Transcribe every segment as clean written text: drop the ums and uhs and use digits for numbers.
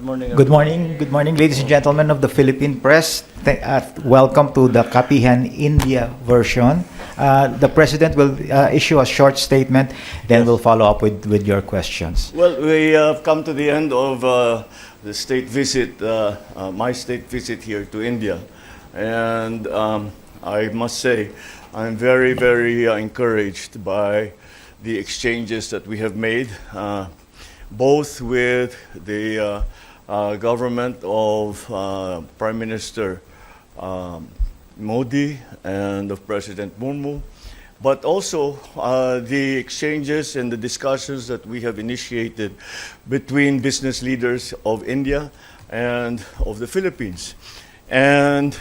morning. Good morning, ladies and gentlemen of the Philippine Press. Welcome to the Kapihan India version. The President will issue a short statement, then we'll follow up with your questions. Well, we have come to the end of the state visit, my state visit here to India. And I must say, I'm very, very encouraged by the exchanges that we have made, both with the government of Prime Minister Modi and of President Murmu, but also the exchanges and the discussions that we have initiated between business leaders of India and of the Philippines. And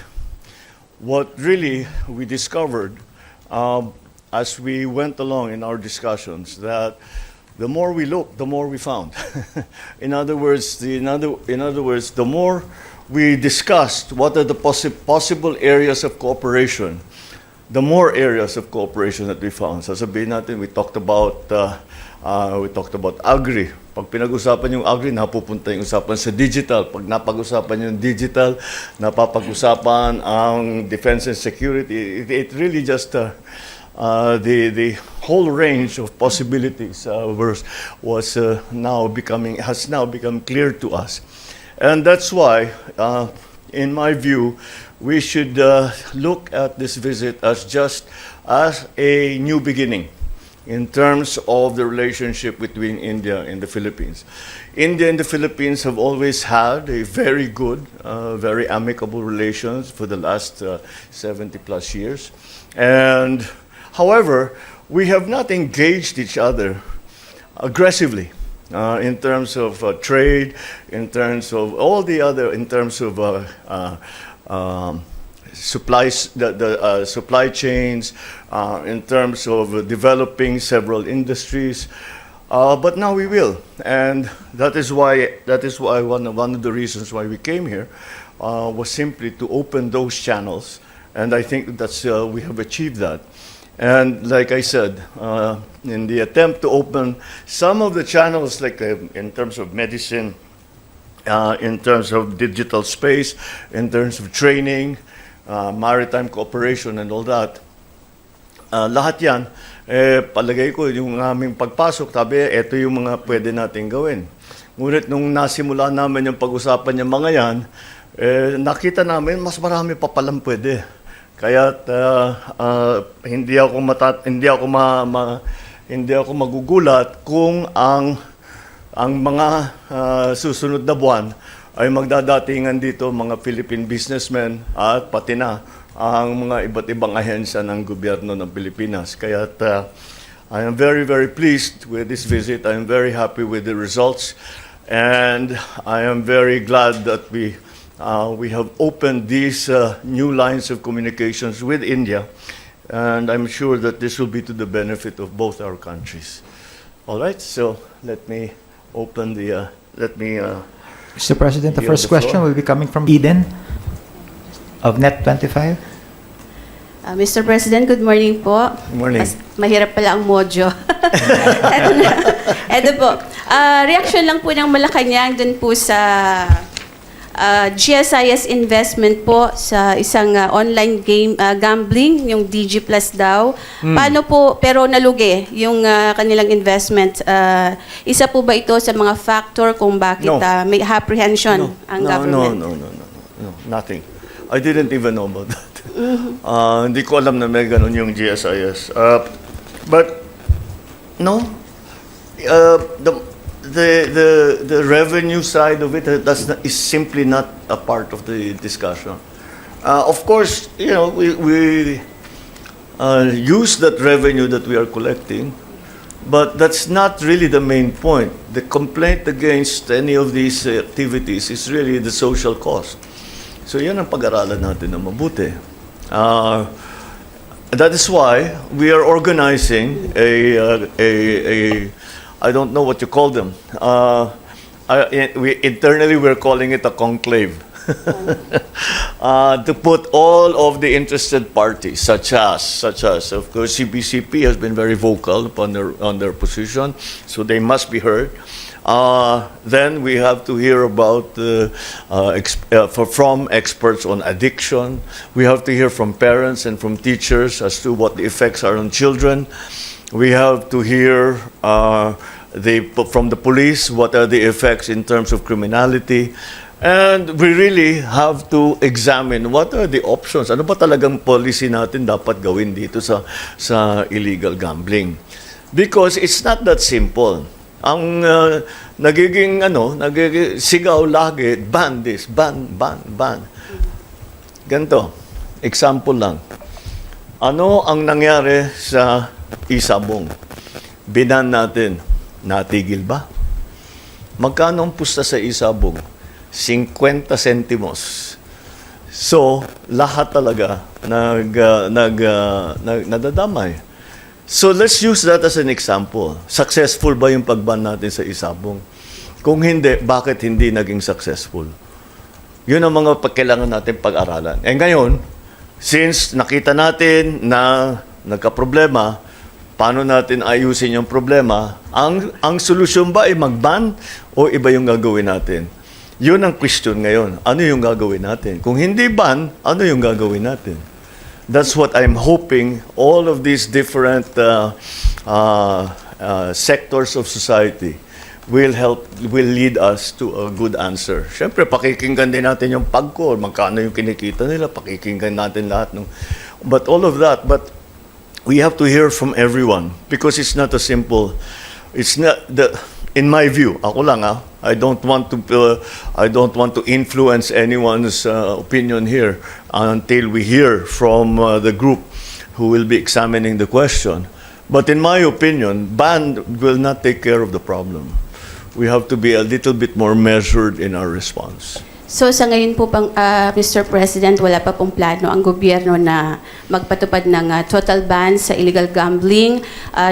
what really we discovered as we went along in our discussions, that the more we looked, the more we found. In other words, the more we discussed what are the possible areas of cooperation, the more areas of cooperation that we found. Sasabihin natin, we talked about agri. Pag pinag-usapan yung agri, napupunta yung usapan sa digital. Pag napag-usapan yung digital, napapag-usapan ang defense and security. It really just the whole range of possibilities has now become clear to us. And that's why, in my view, we should look at this visit as just as a new beginning in terms of the relationship between India and the Philippines. India and the Philippines have always had a very good, very amicable relations for the last 70 plus years. And however, we have not engaged each other aggressively in terms of trade, in terms of all the other, in terms of supplies, the supply chains, in terms of developing several industries. But now we will, and that is why one of the reasons why we came here was simply to open those channels, and I think that's we have achieved that. And like I said, in the attempt to open some of the channels, like in terms of medicine, in terms of digital space, in terms of training, maritime cooperation and all that, lahat yan, palagay ko yung aming pagpasok, sabi, ito yung mga pwede natin gawin. Ngunit nung nasimula namin yung pag-usapan yung mga yan, nakita namin mas marami pa palang pwede. Kaya hindi ako magugulat kung ang mga susunod na buwan ay magdadatingan dito mga Philippine businessmen at pati na ang mga iba't ibang ahensya ng gobyerno ng Pilipinas. Kaya I am very, very pleased with this visit. I am very happy with the results, and I am very glad that we have opened these new lines of communications with India, and I'm sure that this will be to the benefit of both our countries. All right, so let me open the, Mr. President, the first question will be coming from Eden of Net25. Mr. President, good morning po. Good morning. Mahirap pala ang modyo. Ito po, reaction lang po ng Malacanang dun po sa GSIS investment po sa isang online game gambling, yung DG Plus daw. Paano po, pero nalugi yung kanilang investment. Isa po ba ito sa mga factor kung bakit may apprehension ang government? No, nothing. I didn't even know about that. Hindi ko alam na may ganun yung GSIS. But no, the revenue side of it is simply not a part of the discussion. Of course, we use that revenue that we are collecting, but that's not really the main point. The complaint against any of these activities is really the social cost. So yan ang pag-aralan natin na mabuti. That is why we are organizing I don't know what you call them. Internally, we're calling it a conclave. To put all of the interested parties, such as, of course, CBCP has been very vocal on their position, so they must be heard. Then we have to hear about from experts on addiction. We have to hear from parents and from teachers as to what the effects are on children. We have to hear from the police what are the effects in terms of criminality. And we really have to examine what are the options. Ano ba talagang policy natin dapat gawin dito sa illegal gambling? Because it's not that simple. Ang nagiging sigaw lagi, ban this, ban. Ganito, example lang. Ano ang nangyari sa Isabong? Binan natin, natigil ba? Magkano ang pusta sa Isabong? 50 centimos. So, lahat talaga nadadamay. So, let's use that as an example. Successful ba yung pagban natin sa Isabong? Kung hindi, bakit hindi naging successful? Yun ang mga kailangan natin pag-aralan. Eh ngayon, since nakita natin na nagka-problema, paano natin ayusin yung problema? Ang solusyon ba ay mag-ban o iba yung gagawin natin? Yun ang question ngayon. Ano yung gagawin natin? Kung hindi ban, ano yung gagawin natin? That's what I'm hoping all of these different sectors of society will lead us to a good answer. Siyempre, pakikinggan din natin yung pagko, magkano yung kinikita nila, pakikinggan natin lahat. But all of that, but we have to hear from everyone because it's not a simple, in my view, ako lang I don't want to influence anyone's opinion here until we hear from the group who will be examining the question. But in my opinion, ban will not take care of the problem. We have to be a little bit more measured in our response. So sa ngayon po Mr. President, wala pa pong plano ang gobyerno na magpatupad ng total ban sa illegal gambling,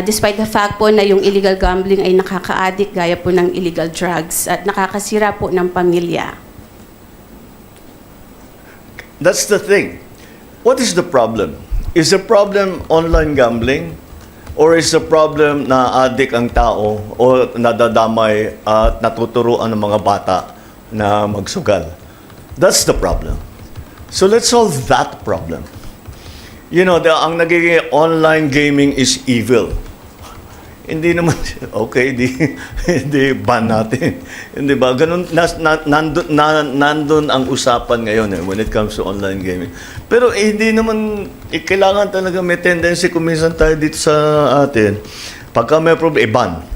despite the fact po na yung illegal gambling ay nakaka-addict gaya po ng illegal drugs at nakakasira po ng pamilya. That's the thing. What is the problem? Is the problem online gambling? Or is the problem na addict ang tao o nadadamay at natuturuan ng mga bata na magsugal? That's the problem. So let's solve that problem. You know, ang nagiging online gaming is evil. Hindi naman, okay, hindi ban natin. Hindi ba? Ganun, nandun ang usapan ngayon when it comes to online gaming. Pero hindi naman, kailangan talaga may tendency kung minsan tayo dito sa atin, pagka may problem, ban.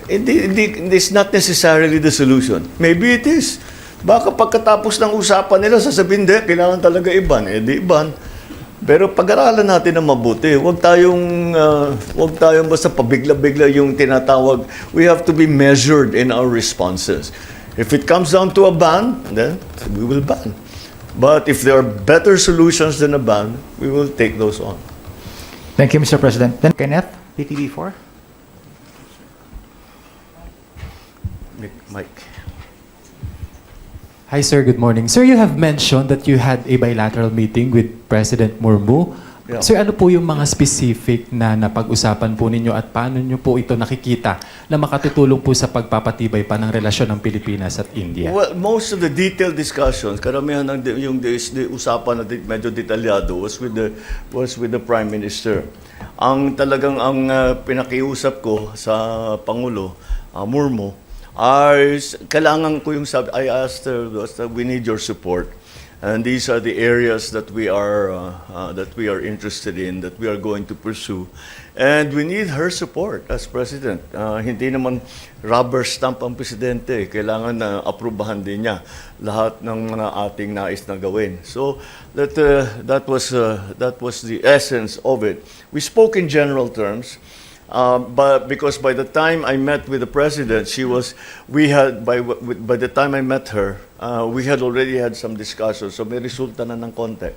It's not necessarily the solution. Maybe it is. Baka pagkatapos ng usapan nila, sasabihin, kailangan talaga iban. Di iban. Pero pag-aralan natin na mabuti. Huwag tayong basta pabigla-bigla yung tinatawag. We have to be measured in our responses. If it comes down to a ban, then we will ban. But if there are better solutions than a ban, we will take those on. Thank you, Mr. President. Then Kenneth, PTV4. Mike. Hi, sir. Good morning. Sir, you have mentioned that you had a bilateral meeting with President Murmu. Yeah. Sir, ano po yung mga specific na napag-usapan po ninyo at paano nyo po ito nakikita na makatutulong po sa pagpapatibay pa ng relasyon ng Pilipinas at India? Well, most of the detailed discussions, karamihan ng yung usapan na medyo detalyado was with the Prime Minister. Ang pinakiusap ko sa Pangulo, Murmu, kailangan ko yung sabi, I asked her, we need your support. And these are the areas that we are interested in, that we are going to pursue. And we need her support as President. Hindi naman rubber stamp ang Presidente. Kailangan na aprubahan din niya lahat ng mga ating nais na gawin. So that was the essence of it. We spoke in general terms. But because by the time I met with the president, by the time I met her, we had already had some discussions. So may resulta na ng konti.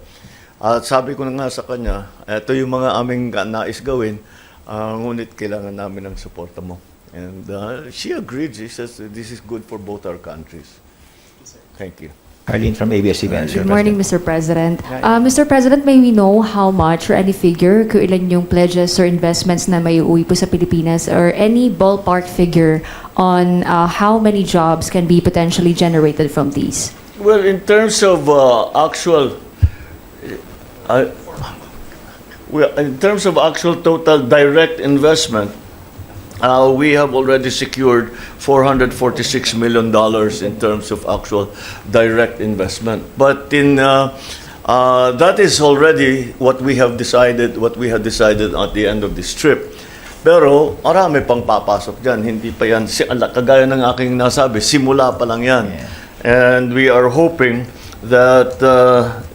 At sabi ko na nga sa kanya, ito yung mga aming nais gawin, ngunit kailangan namin ng suporta mo. And she agreed. She says this is good for both our countries. Thank you. Arlene from ABS-CBN. Good morning, Mr. President. Mr. President, may we know how much or any figure kung ilan yung pledges or investments na may uuwi po sa Pilipinas, or any ballpark figure on how many jobs can be potentially generated from these? Well, in terms of actual total direct investment, we have already secured $446 million in terms of actual direct investment. But that is already what we have decided at the end of this trip. Pero marami pang papasok dyan. Hindi pa yan, kagaya ng aking nasabi, simula pa lang yan. And we are hoping that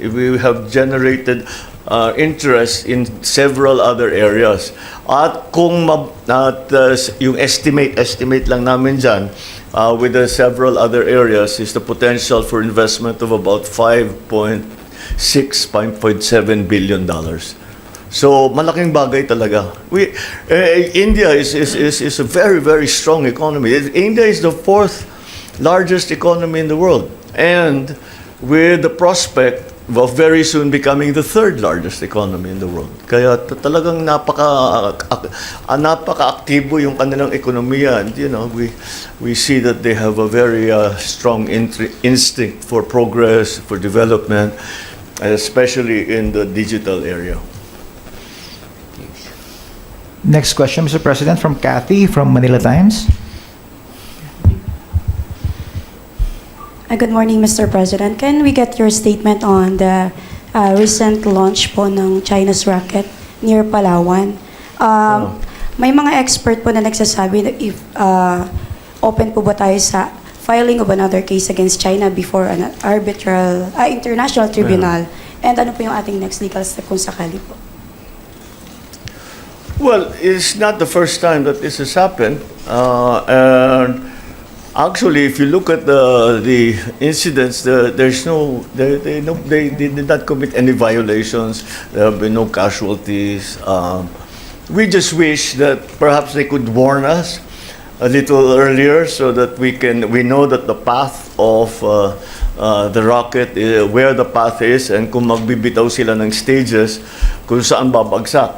we have generated interest in several other areas. At kung yung estimate lang namin dyan, with the several other areas, is the potential for investment of about $5.7 billion. So malaking bagay talaga. India is a very, very strong economy. India is the fourth largest economy in the world, and with the prospect of very soon becoming the third largest economy in the world. Kaya talagang napaka-aktibo yung kanilang ekonomiya, and we see that they have a very strong instinct for progress, for development, especially in the digital area. Next question, Mr. President, from Kathy from Manila Times. Good morning, Mr. President. Can we get your statement on the recent launch po ng China's rocket near Palawan? May mga expert po na nagsasabi that if open po ba tayo sa filing of another case against China before an international tribunal? And ano po yung ating next legal step kung sakali po? Well, it's not the first time that this has happened. And actually, if you look at the incidents, they did not commit any violations. There have been no casualties. We just wish that perhaps they could warn us a little earlier so that we know that the path of the rocket, where the path is, and kung magbibitaw sila ng stages kung saan babagsak.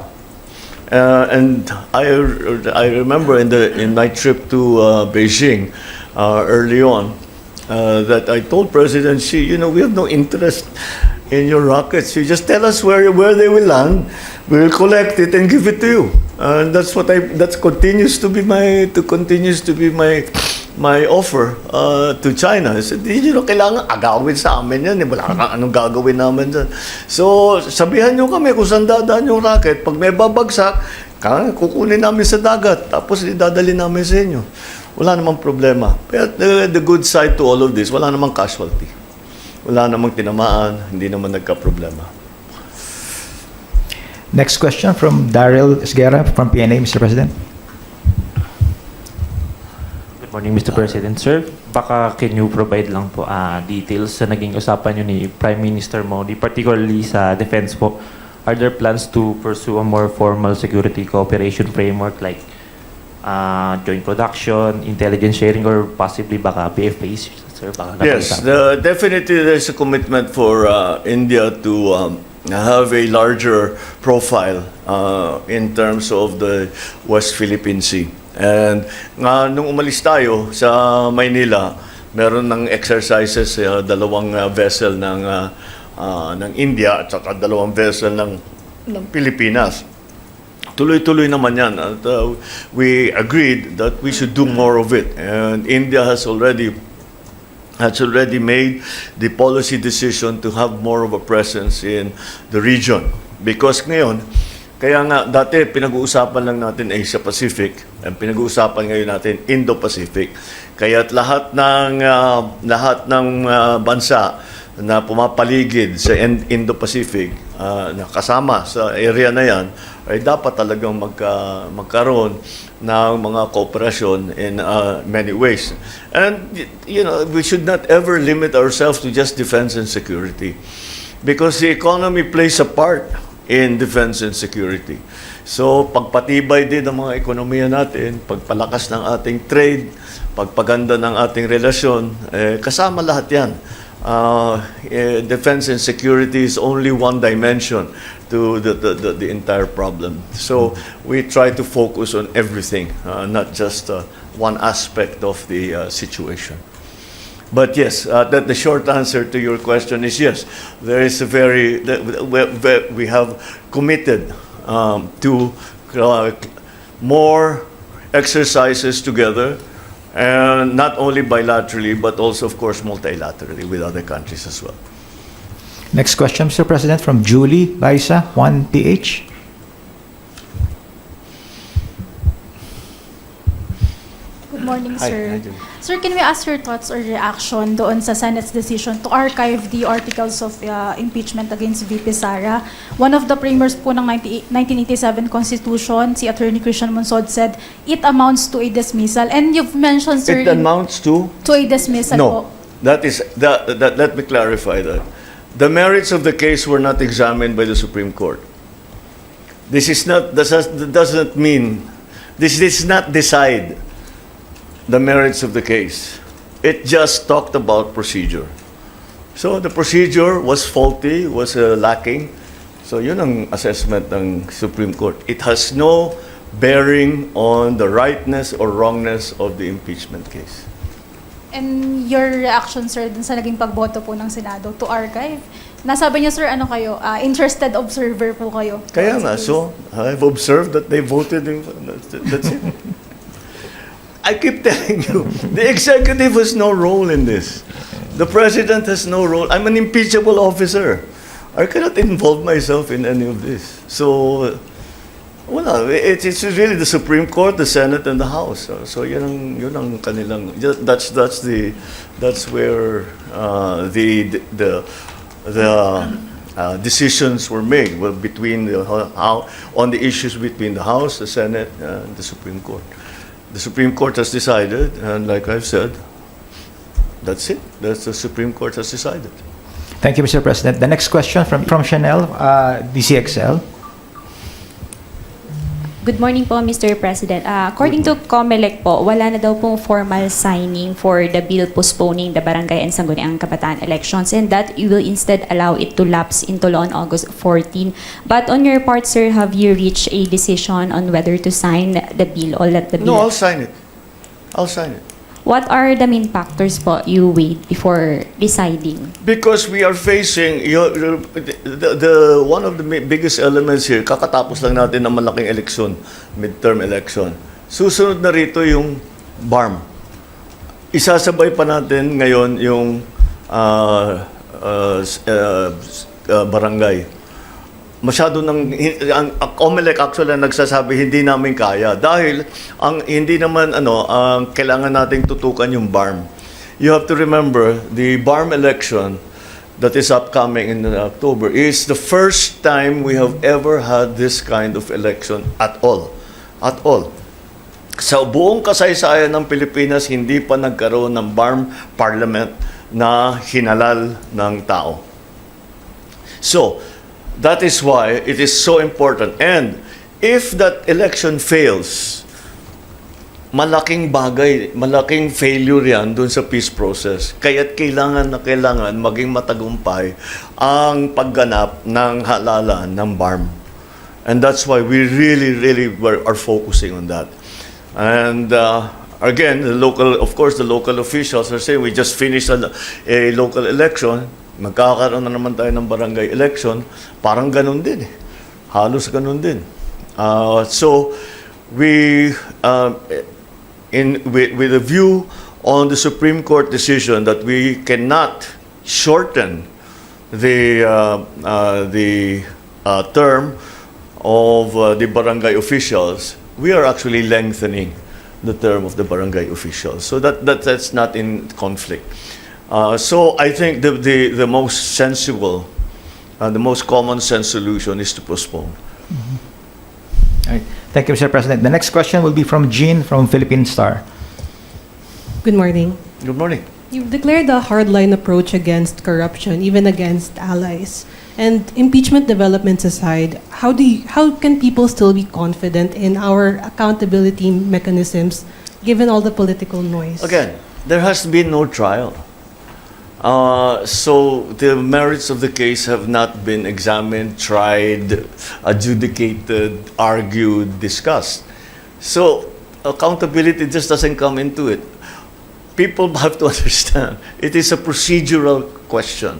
And I remember in my trip to Beijing early on that I told President Xi, we have no interest in your rockets. You just tell us where they will land. We will collect it and give it to you. And that continues to be my offer to China. I said, kailangan agawin sa amin yan. Wala kang anong gagawin namin dyan. So, sabihan nyo kami kung saan dadaan yung rocket. Pag may babagsak, kukunin namin sa dagat. Tapos idadali namin sa inyo. Wala namang problema. But the good side to all of this, wala namang casualty. Wala namang tinamaan. Hindi naman nagka-problema. Next question from Daryl Esguerra from PNA, Mr. President. Good morning, Mr. President. Sir, baka can you provide lang po details sa naging usapan nyo ni Prime Minister Modi, particularly sa defense po. Are there plans to pursue a more formal security cooperation framework like joint production, intelligence sharing, or possibly baka PFPs? Sir, baka yes, definitely there's a commitment for India to have a larger profile in terms of the West Philippine Sea. And nung umalis tayo sa Maynila, meron ng exercises dalawang vessel ng India at saka dalawang vessel ng Pilipinas. Tuloy-tuloy naman yan. At, we agreed that we should do more of it. And India has already made the policy decision to have more of a presence in the region. Because ngayon, kaya nga dati pinag-uusapan lang natin Asia Pacific, and pinag-uusapan ngayon natin Indo-Pacific. Kaya't lahat ng bansa na pumapaligid sa Indo-Pacific na kasama sa area na yan ay dapat talagang magkaroon ng mga cooperasyon in many ways. And we should not ever limit ourselves to just defense and security, because the economy plays a part in defense and security. So, pagpatibay din ng mga ekonomiya natin, pagpalakas ng ating trade, pagpaganda ng ating relasyon, kasama lahat yan. defense and security is only one dimension to the entire problem. So we try to focus on everything, not just one aspect of the situation. But yes, the short answer to your question is yes. There is we have committed to more exercises together, and not only bilaterally, but also, of course, multilaterally with other countries as well. Next question, Mr. President, from Julie Baisa, 1PH. Good morning, Hi. sir. Hi, Julie. Sir, can we ask your thoughts or reaction doon sa Senate's decision to archive the articles of impeachment against VP SARA? One of the framers po ng 1987 Constitution, si Attorney Christian Monsod, said it amounts to a dismissal. And you've mentioned, sir, It amounts to? to a dismissal po. No, let me clarify that. The merits of the case were not examined by the Supreme Court. This is not, doesn't mean, this does not decide the merits of the case. It just talked about procedure. So the procedure was faulty, was lacking. So yun ang assessment ng Supreme Court. It has no bearing on the rightness or wrongness of the impeachment case. And your reaction, sir, dun sa naging pagboto po ng Senado to archive? Nasabi niyo, sir, ano kayo? Interested observer po kayo. Kaya nga, so I've observed that they voted in, that's it. I keep telling you, the executive has no role in this. The president has no role. I'm an impeachable officer. I cannot involve myself in any of this. So, it's really the Supreme Court, the Senate, and the House. So yun ang kanilang. That's where the decisions were made. Well, on the issues between the House, the Senate, and the Supreme Court. The Supreme Court has decided, and like I've said, that's it. That's the Supreme Court has decided. Thank you, Mr. President. The next question from Chanel, DCXL. Good morning po, Mr. President. According to COMELEC po, wala na daw pong formal signing for the bill postponing the Barangay and Sangguniang Kabataan elections, and that you will instead allow it to lapse into law on August 14. But on your part, sir, have you reached a decision on whether to sign the bill or let the bill? No, I'll sign it. I'll sign it. What are the main factors po you weighed before deciding? Because we are facing one of the biggest elements here, kakatapos lang natin ng malaking eleksyon, midterm election. Susunod na rito yung BARM. Isasabay pa natin ngayon yung barangay. Masyado ang COMELEC actually nagsasabi hindi namin kaya dahil ang hindi naman ang kailangan nating tutukan yung BARM. You have to remember the BARM election that is upcoming in October is the first time we have ever had this kind of election at all. At all. Sa buong kasaysayan ng Pilipinas, hindi pa nagkaroon ng BARM parliament na hinalal ng tao. So, that is why it is so important. And if that election fails, malaking bagay, malaking failure yan dun sa peace process. Kaya't kailangan maging matagumpay ang pagganap ng halalan ng BARM. And that's why we really are focusing on that. And again, the local officials are saying we just finished a local election. Magkakaroon na naman tayo ng barangay election, parang ganun din eh. Halos ganun din. So, with a view on the Supreme Court decision that we cannot shorten the term of the barangay officials, we are actually lengthening the term of the barangay officials. So that's not in conflict. So I think the most sensible, the most common sense solution is to postpone. All right. Thank you, Mr. President. The next question will be from Jean from Philippine Star. Good morning. Good morning. You've declared a hardline approach against corruption, even against allies. And impeachment developments aside, how can people still be confident in our accountability mechanisms given all the political noise? Again, there has been no trial. So the merits of the case have not been examined, tried, adjudicated, argued, discussed. So accountability just doesn't come into it. People have to understand, it is a procedural question.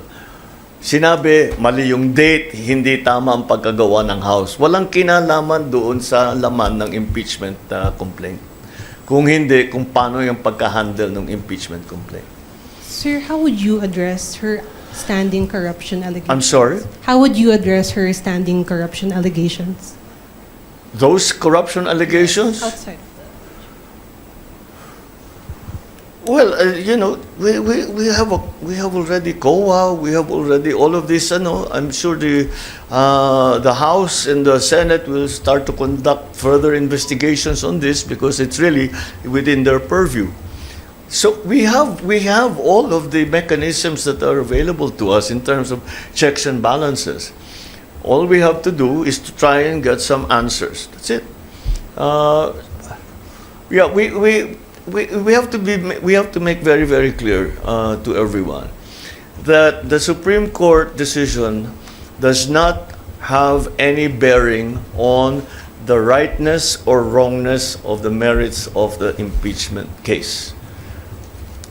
Sinabi, mali yung date, hindi tama ang pagkagawa ng House. Walang kinalaman doon sa laman ng impeachment complaint. Kung hindi, kung paano yung pagka-handle ng impeachment complaint. Sir, how would you address her standing corruption allegations? I'm sorry? How would you address her standing corruption allegations? Those corruption allegations? Outside. Well, we have already COA, we have already all of this. I'm sure the House and the Senate will start to conduct further investigations on this because it's really within their purview. So we have all of the mechanisms that are available to us in terms of checks and balances. All we have to do is to try and get some answers. That's it. We have to make very, very clear to everyone that the Supreme Court decision does not have any bearing on the rightness or wrongness of the merits of the impeachment case.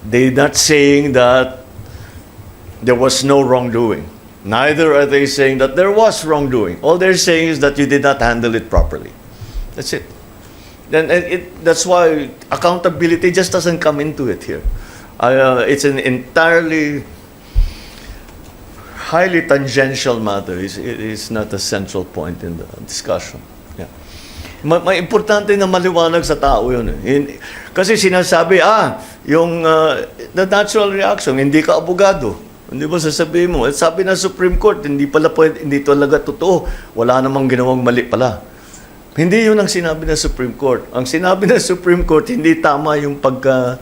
They're not saying that there was no wrongdoing. Neither are they saying that there was wrongdoing. All they're saying is that you did not handle it properly. That's it. That's why accountability just doesn't come into it here. It's an entirely highly tangential matter. It is not a central point in the discussion. Yeah. May importante na maliwanag sa tao yun. Kasi sinasabi, yung the natural reaction, hindi ka abogado. Hindi ba sasabihin mo? Sabi ng Supreme Court, hindi talaga totoo. Wala namang ginawang mali pala. Hindi yun ang sinabi ng Supreme Court. Ang sinabi ng Supreme Court, hindi tama yung pagkahawak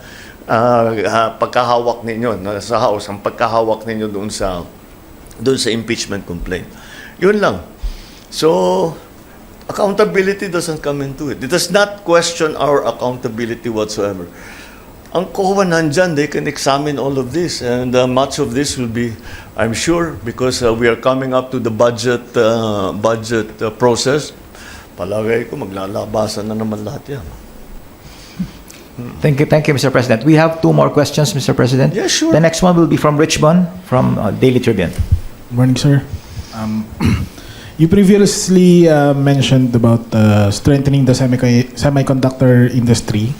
ninyo sa House, ang pagkahawak ninyo doon sa impeachment complaint. Yun lang. So, accountability doesn't come into it. It does not question our accountability whatsoever. Ang COA nandyan, they can examine all of this, and much of this will be, I'm sure, because we are coming up to the budget process. Palagay ko, maglalabasan na naman lahat yan. Thank you, Mr. President. We have 2 more questions, Mr. President. Yeah, sure. The next one will be from Richmond, from Daily Tribune. Morning, sir. You previously mentioned about strengthening the semiconductor industry,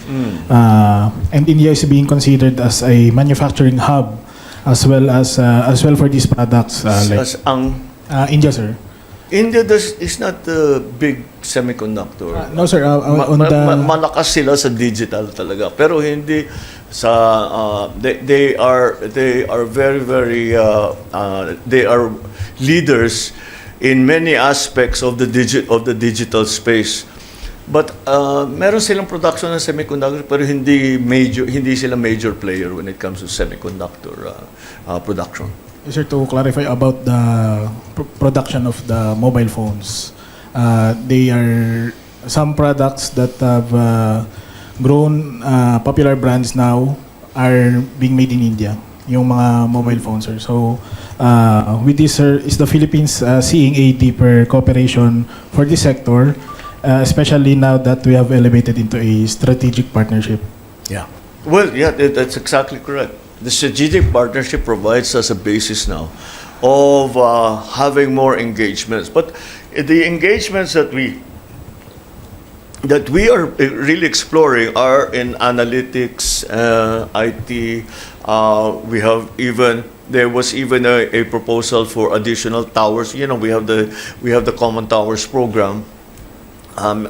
and India is being considered as a manufacturing hub, as well for these products. India, sir. India is not a big semiconductor. No, sir. Malakas sila sa digital talaga, pero hindi sa they are very, very they are leaders in many aspects of the digital space. But meron silang production ng semiconductor, pero hindi sila major player when it comes to semiconductor production. Sir, to clarify about the production of the mobile phones, they are some products that have grown popular brands now are being made in India, yung mga mobile phones, sir. So, with this, sir, is the Philippines seeing a deeper cooperation for this sector, especially now that we have elevated into a strategic partnership? Yeah. Well, yeah, that's exactly correct. The strategic partnership provides us a basis now of having more engagements. But the engagements that we are really exploring are in analytics, IT. There was even a proposal for additional towers. You know, we have the Common Towers program.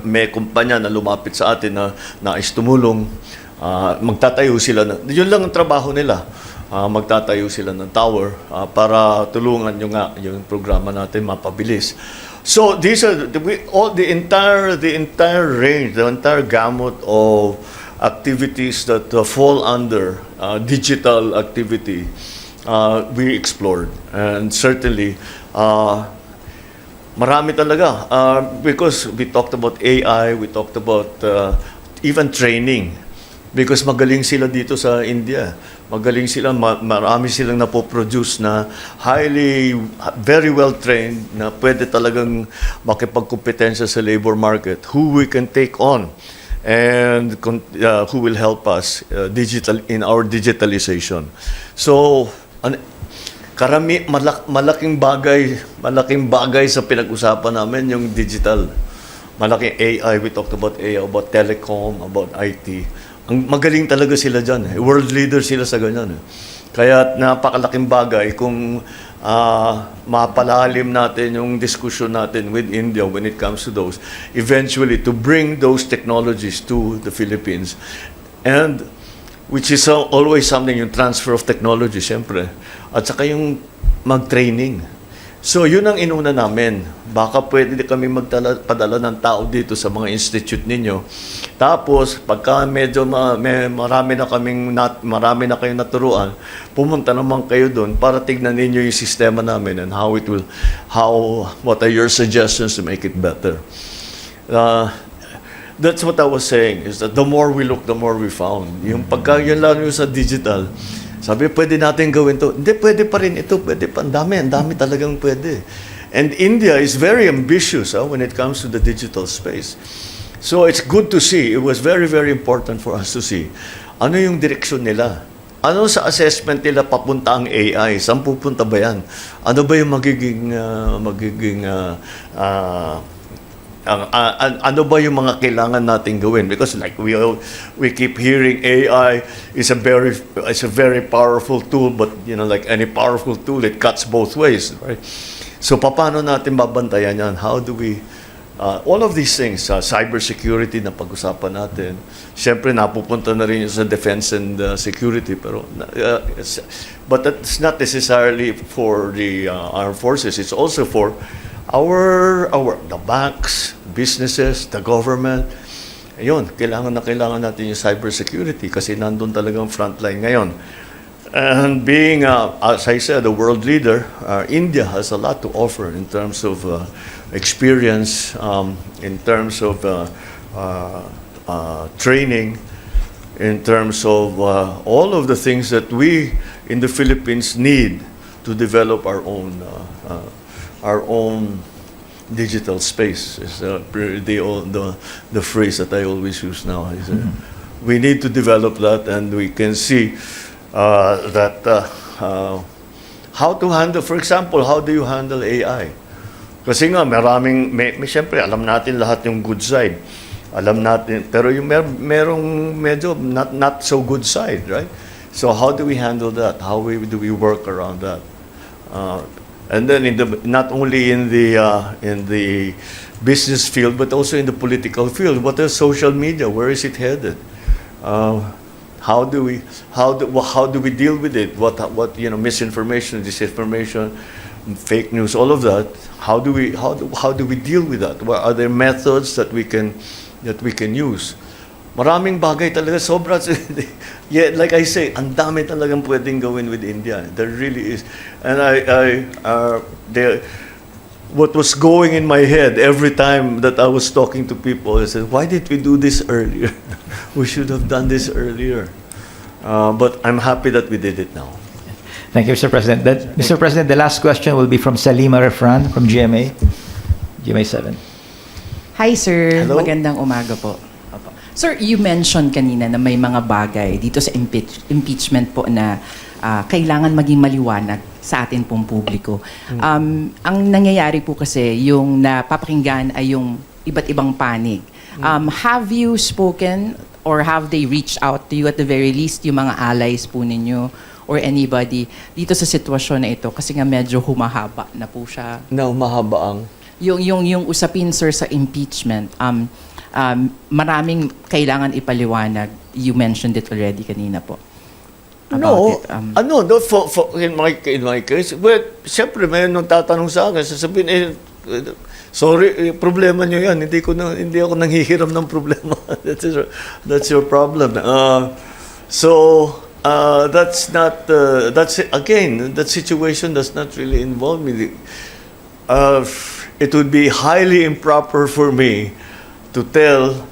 May kumpanya na lumapit sa atin na nais tumulong. Magtatayo sila yun lang ang trabaho nila. Magtatayo sila ng tower para tulungan yung programa natin mapabilis. So these are the entire range, the entire gamut of activities that fall under digital activity we explored, and certainly marami talaga because we talked about AI, we talked about even training. because magaling sila dito sa India. Magaling sila, marami silang napoproduce na very well trained, na pwede talagang makipagkompetensya sa labor market, who we can take on and who will help us in our digitalization. So, malaking bagay sa pinag-usapan namin yung digital. Malaking AI, we talked about AI, about telecom, about IT. Ang magaling talaga sila dyan. World leader sila sa ganyan. Kaya napakalaking bagay kung mapalalim natin yung discussion natin with India when it comes to those. Eventually, to bring those technologies to the Philippines. And which is always something, yung transfer of technology, siyempre. At saka yung mag-training. So, yun ang inuna namin. Baka pwede kami padala ng tao dito sa mga institute ninyo. Tapos, pagka medyo marami na kayong naturuan, pumunta naman kayo doon para tignan ninyo yung sistema namin and what are your suggestions to make it better. That's what I was saying, is that the more we look, the more we found. Yung pagka yun lang yung sa digital, sabi, pwede natin gawin to. Hindi, pwede pa rin ito. Pwede pa. Ang dami talagang pwede. And India is very ambitious when it comes to the digital space. So it's good to see. It was very, very important for us to see. Ano yung direksyon nila? Ano sa assessment nila papunta ang AI? Saan pupunta ba yan? Ano ba yung ano ba yung mga kailangan natin gawin? Because like we keep hearing AI is a very powerful tool, but like any powerful tool, it cuts both ways, right? So paano natin babantayan yan? How do we all of these things, cybersecurity na pag-usapan natin. Siyempre napupunta na rin sa defense and security, pero but that's not necessarily for the armed forces. It's also for the banks, businesses, the government. Ayun, kailangan natin yung cybersecurity kasi nandun talagang frontline ngayon. And being, as I said, a world leader, India has a lot to offer in terms of experience, in terms of training, in terms of all of the things that we in the Philippines need to develop our own digital space. Is the phrase that I always use now. Is, we need to develop that, and we can see how to handle, for example, how do you handle AI? Kasi nga, siyempre, alam natin lahat yung good side. Alam natin, pero yung merong medyo not so good side, right? So how do we handle that? How do we work around that? And then not only in the business field, but also in the political field. What is social media? Where is it headed? How do we deal with it? What misinformation, disinformation, fake news, all of that. How do we deal with that? What are there methods that we can use? Maraming bagay talaga, sobra. Yeah, like I say, ang dami talagang pwedeng gawin with India. There really is. And what was going in my head every time that I was talking to people, I said, why did we do this earlier? We should have done this earlier. But I'm happy that we did it now. Thank you, Mr. President. Mr. President, the last question will be from Salima Refran from GMA 7. Hi, sir. Hello. Magandang umaga po. Opo. Sir, you mentioned kanina na may mga bagay dito sa impeachment po na kailangan maging maliwanag sa atin pong publiko. Ang nangyayari po kasi, yung napapakinggan ay yung iba't ibang panig. Have you spoken or have they reached out to you at the very least, yung mga allies po ninyo or anybody dito sa sitwasyon na ito? Kasi nga medyo humahaba na po siya. Na humahaba ang? Yung usapin, sir, sa impeachment, maraming kailangan ipaliwanag. You mentioned it already kanina po. In my case, well, siyempre may nung tatanong sa akin, sasabihin, sorry, problema nyo yan. Hindi ako nanghihiram ng problema. That's your problem. That situation does not really involve me. It would be highly improper for me to tell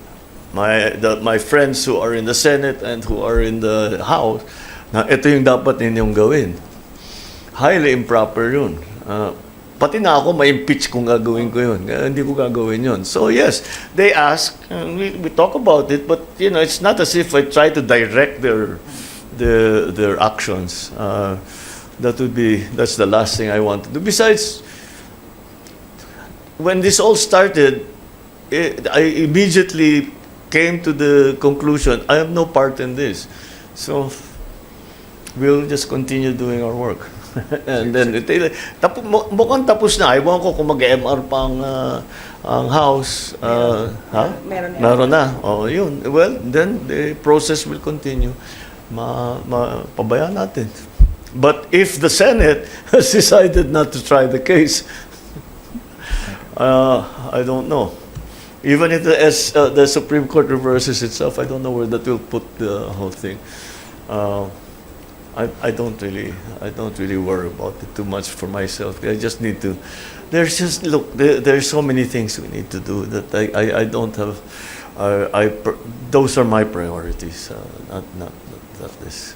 my friends who are in the Senate and who are in the House, na ito yung dapat ninyong gawin. Highly improper yun. Pati na ako, ma-impeach kung gagawin ko yun. Hindi ko gagawin yun. So yes, they ask, and we talk about it, but it's not as if I try to direct their actions. That's the last thing I want to do. Besides, when this all started, I immediately came to the conclusion, I have no part in this. So we'll just continue doing our work. And then, mukhang tapos na. Iwan ko kung mag-MR pa ang House. Meron na. Oh, yun. Well, then the process will continue. Pabayaan natin. But if the Senate has decided not to try the case, I don't know. Even if the Supreme Court reverses itself, I don't know where that will put the whole thing. I don't really worry about it too much for myself. I just need to. There's so many things we need to do that I don't have. Those are my priorities, not this.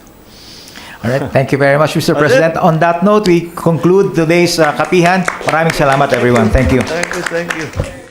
All right. Thank you very much, Mr. President. On that note, we conclude today's kapihan. Maraming salamat, everyone. Thank you. Thank you.